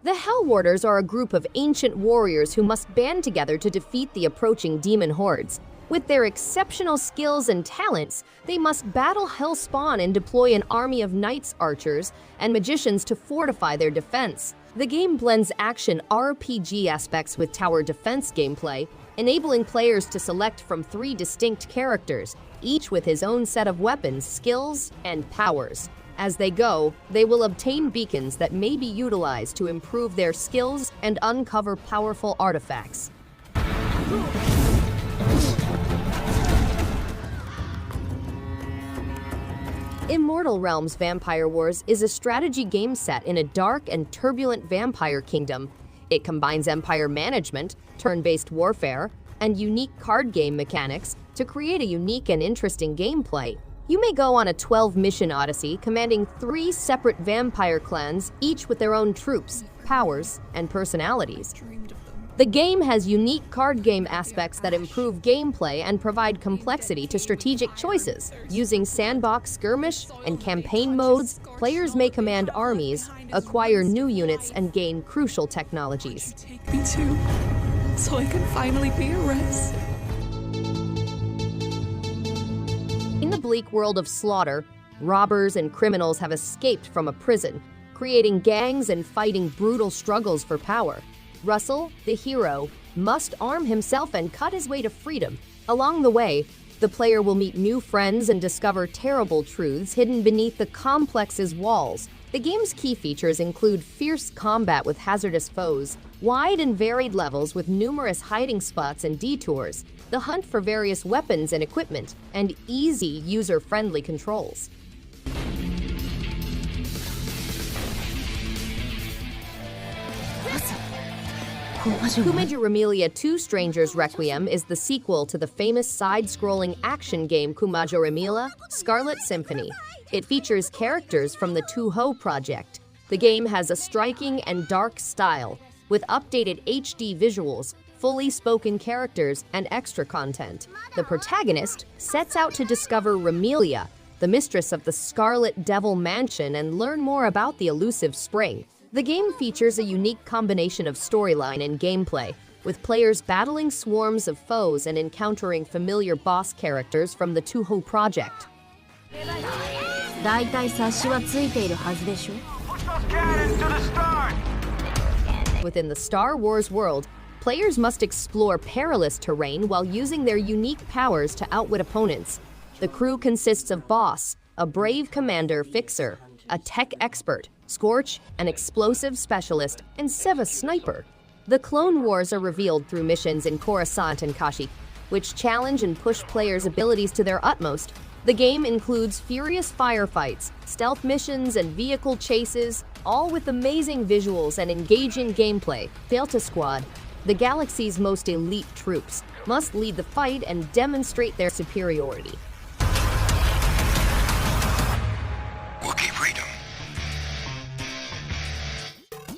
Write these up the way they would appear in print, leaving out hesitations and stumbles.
The Hell Warders are a group of ancient warriors who must band together to defeat the approaching demon hordes. With their exceptional skills and talents, they must battle Hellspawn and deploy an army of knights, archers, and magicians to fortify their defense. The game blends action RPG aspects with tower defense gameplay, enabling players to select from 3 distinct characters, each with his own set of weapons, skills, and powers. As they go, they will obtain beacons that may be utilized to improve their skills and uncover powerful artifacts. Immortal Realms Vampire Wars is a strategy game set in a dark and turbulent vampire kingdom. It combines empire management, turn-based warfare, and unique card game mechanics to create a unique and interesting gameplay. You may go on a 12-mission odyssey commanding 3 separate vampire clans, each with their own troops, powers, and personalities. The game has unique card game aspects that improve gameplay and provide complexity to strategic choices. Using sandbox, skirmish, and campaign modes, players may command armies, acquire new units, and gain crucial technologies. Take me too, so I can finally be at rest. In the bleak world of slaughter, robbers and criminals have escaped from a prison, creating gangs and fighting brutal struggles for power. Russell, the hero, must arm himself and cut his way to freedom. Along the way, the player will meet new friends and discover terrible truths hidden beneath the complex's walls. The game's key features include fierce combat with hazardous foes, wide and varied levels with numerous hiding spots and detours, the hunt for various weapons and equipment, and easy, user-friendly controls. Koumajou Remilia 2 Strangers Requiem is the sequel to the famous side-scrolling action game Koumajou Remilia Scarlet Symphony. It features characters from the Touhou project. The game has a striking and dark style, with updated HD visuals, fully spoken characters, and extra content. The protagonist sets out to discover Remilia, the mistress of the Scarlet Devil Mansion, and learn more about the elusive spring. The game features a unique combination of storyline and gameplay, with players battling swarms of foes and encountering familiar boss characters from the Touhou project. Within the Star Wars world, players must explore perilous terrain while using their unique powers to outwit opponents. The crew consists of Boss, a brave commander fixer, a tech expert, Scorch, an explosive specialist, and Seva Sniper. The Clone Wars are revealed through missions in Coruscant and Kashi, which challenge and push players' abilities to their utmost. The game includes furious firefights, stealth missions, and vehicle chases, all with amazing visuals and engaging gameplay. Delta Squad, the galaxy's most elite troops, must lead the fight and demonstrate their superiority.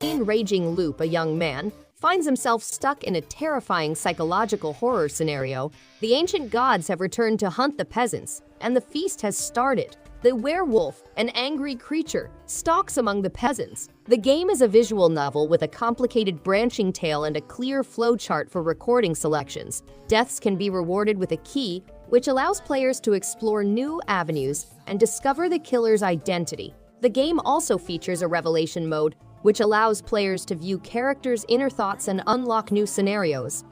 In Raging Loop, a young man finds himself stuck in a terrifying psychological horror scenario. The ancient gods have returned to hunt the peasants, and the feast has started. The werewolf, an angry creature, stalks among the peasants. The game is a visual novel with a complicated branching tale and a clear flowchart for recording selections. Deaths can be rewarded with a key, which allows players to explore new avenues and discover the killer's identity. The game also features a revelation mode, which allows players to view characters' inner thoughts and unlock new scenarios.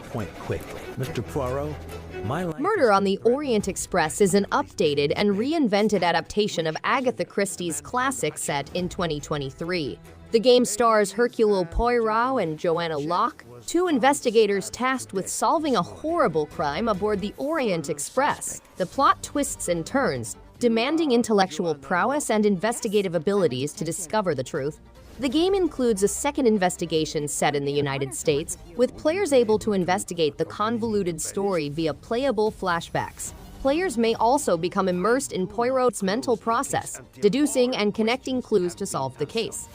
Point quickly. Mr. Poirot, my life Murder on the Orient Express is an updated and reinvented adaptation of Agatha Christie's classic set in 2023. The game stars Hercule Poirot and Joanna Locke, 2 investigators tasked with solving a horrible crime aboard the Orient Express. The plot twists and turns, demanding intellectual prowess and investigative abilities to discover the truth. The game includes a second investigation set in the United States, with players able to investigate the convoluted story via playable flashbacks. Players may also become immersed in Poirot's mental process, deducing and connecting clues to solve the case.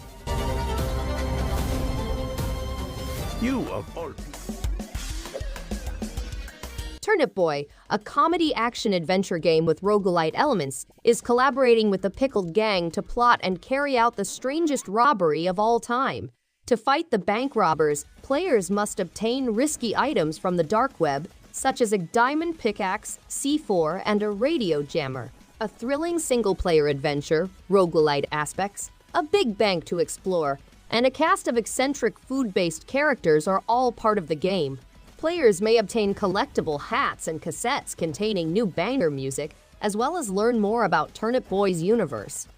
Turnip Boy, a comedy action-adventure game with roguelite elements, is collaborating with the Pickled Gang to plot and carry out the strangest robbery of all time. To fight the bank robbers, players must obtain risky items from the dark web, such as a diamond pickaxe, C4, and a radio jammer. A thrilling single-player adventure, roguelite aspects, a big bank to explore, and a cast of eccentric food-based characters are all part of the game. Players may obtain collectible hats and cassettes containing new banger music, as well as learn more about Turnip Boy's universe.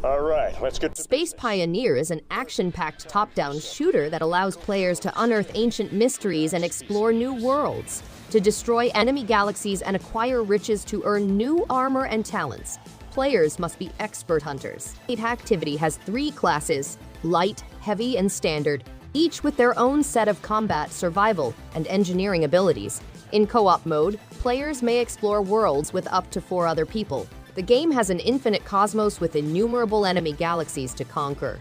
All right, let's get to Space Pioneer is an action-packed top-down shooter that allows players to unearth ancient mysteries and explore new worlds, to destroy enemy galaxies and acquire riches to earn new armor and talents. Players must be expert hunters. Each activity has 3 classes: light, heavy, and standard, each with their own set of combat, survival, and engineering abilities. In co-op mode, players may explore worlds with up to 4 other people. The game has an infinite cosmos with innumerable enemy galaxies to conquer.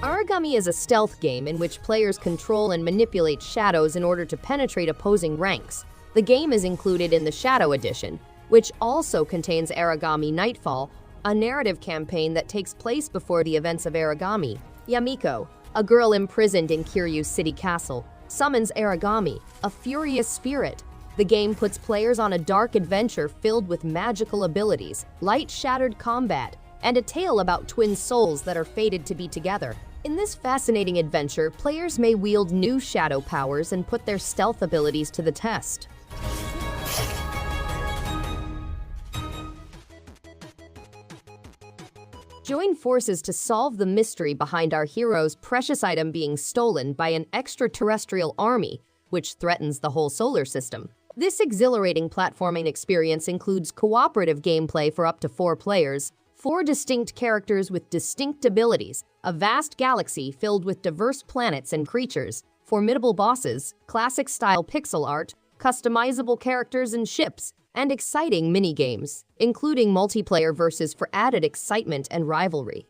Aragami is a stealth game in which players control and manipulate shadows in order to penetrate opposing ranks. The game is included in the Shadow Edition, which also contains Aragami Nightfall, a narrative campaign that takes place before the events of Aragami. Yamiko, a girl imprisoned in Kiryu's city castle, summons Aragami, a furious spirit. The game puts players on a dark adventure filled with magical abilities, light-shattered combat, and a tale about twin souls that are fated to be together. In this fascinating adventure, players may wield new shadow powers and put their stealth abilities to the test. Join forces to solve the mystery behind our hero's precious item being stolen by an extraterrestrial army, which threatens the whole solar system. This exhilarating platforming experience includes cooperative gameplay for up to 4 players, 4 distinct characters with distinct abilities, a vast galaxy filled with diverse planets and creatures, formidable bosses, classic-style pixel art, customizable characters and ships, and exciting mini-games, including multiplayer versus for added excitement and rivalry.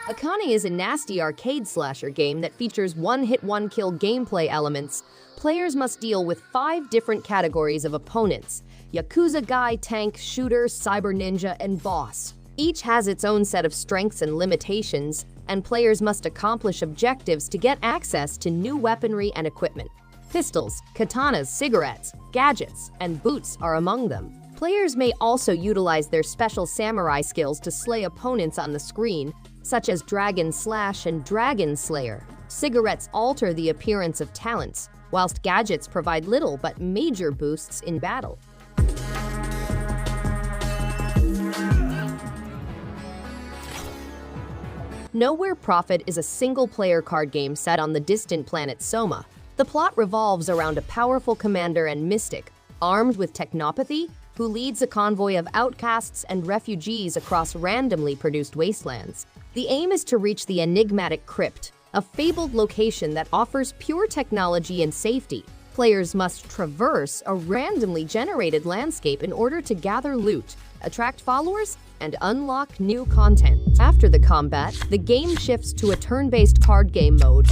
AKANE is a nasty arcade slasher game that features one-hit, one-kill gameplay elements. Players must deal with 5 different categories of opponents: Yakuza guy, tank, shooter, cyber ninja, and boss. Each has its own set of strengths and limitations, and players must accomplish objectives to get access to new weaponry and equipment. Pistols, katanas, cigarettes, gadgets, and boots are among them. Players may also utilize their special samurai skills to slay opponents on the screen, such as Dragon Slash and Dragon Slayer. Cigarettes alter the appearance of talents, whilst gadgets provide little but major boosts in battle. Nowhere Prophet is a single-player card game set on the distant planet Soma. The plot revolves around a powerful commander and mystic, armed with technopathy, who leads a convoy of outcasts and refugees across randomly produced wastelands. The aim is to reach the enigmatic crypt, a fabled location that offers pure technology and safety. Players must traverse a randomly generated landscape in order to gather loot, attract followers, and unlock new content. After the combat, the game shifts to a turn-based card game mode.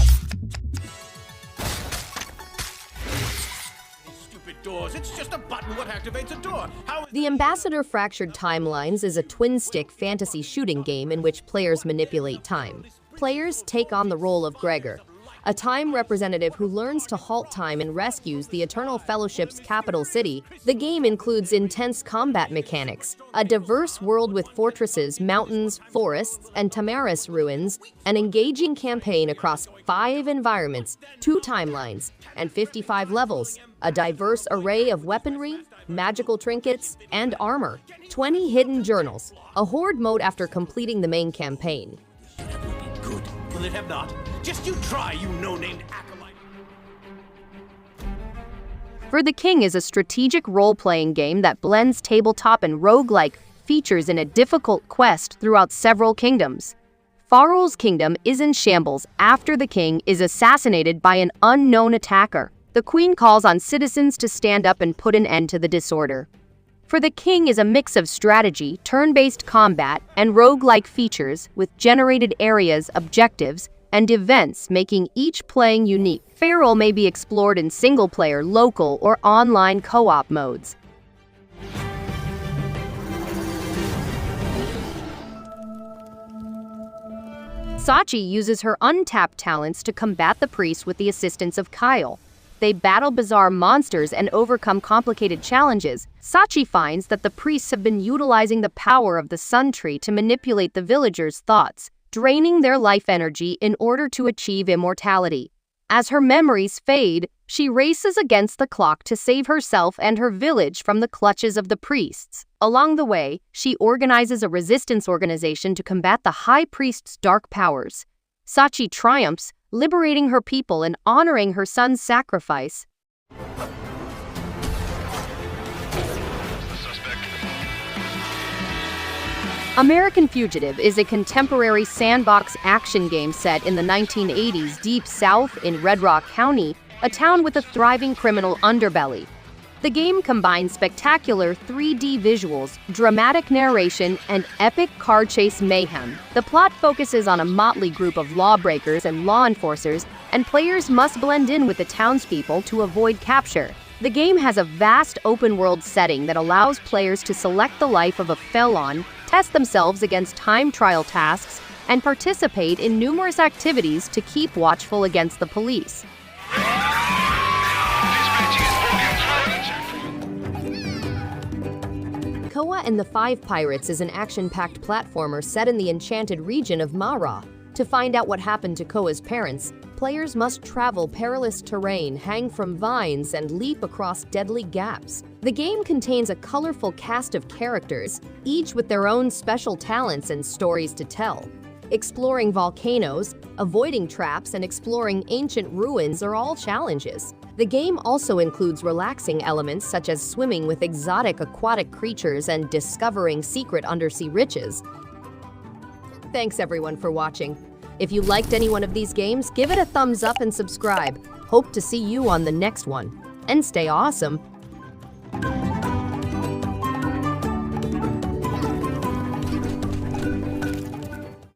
Doors. It's just a button. What activates a door? The Ambassador Fractured Timelines is a twin-stick fantasy shooting game in which players manipulate time. Players take on the role of Gregor, a time representative who learns to halt time and rescues the Eternal Fellowship's capital city. The game includes intense combat mechanics, a diverse world with fortresses, mountains, forests, and Tamaris ruins, an engaging campaign across 5 environments, 2 timelines, and 55 levels, a diverse array of weaponry, magical trinkets, and armor, 20 hidden journals, a horde mode after completing the main campaign. Good. Will it have not? Just you try, you no-named acolyte. For the King is a strategic role-playing game that blends tabletop and roguelike features in a difficult quest throughout several kingdoms. Farol's kingdom is in shambles after the king is assassinated by an unknown attacker. The queen calls on citizens to stand up and put an end to the disorder. For the king is a mix of strategy, turn-based combat, and roguelike features with generated areas, objectives, and events making each playing unique. Feral may be explored in single-player, local, or online co-op modes. Sachi uses her untapped talents to combat the priest with the assistance of Kyle. They battle bizarre monsters and overcome complicated challenges. Sachi finds that the priests have been utilizing the power of the Sun Tree to manipulate the villagers' thoughts, draining their life energy in order to achieve immortality. As her memories fade, she races against the clock to save herself and her village from the clutches of the priests. Along the way, she organizes a resistance organization to combat the High Priest's dark powers. Sachi triumphs, liberating her people and honoring her son's sacrifice. American Fugitive is a contemporary sandbox action game set in the 1980s deep south in Red Rock County, a town with a thriving criminal underbelly. The game combines spectacular 3D visuals, dramatic narration, and epic car chase mayhem. The plot focuses on a motley group of lawbreakers and law enforcers, and players must blend in with the townspeople to avoid capture. The game has a vast open-world setting that allows players to select the life of a felon, test themselves against time trial tasks, and participate in numerous activities to keep watchful against the police. Koa and the Five Pirates is an action-packed platformer set in the enchanted region of Mara. To find out what happened to Koa's parents, players must travel perilous terrain, hang from vines, and leap across deadly gaps. The game contains a colorful cast of characters, each with their own special talents and stories to tell. Exploring volcanoes, avoiding traps, and exploring ancient ruins are all challenges. The game also includes relaxing elements such as swimming with exotic aquatic creatures and discovering secret undersea riches. Thanks everyone for watching. If you liked any one of these games, give it a thumbs up and subscribe. Hope to see you on the next one. And stay awesome!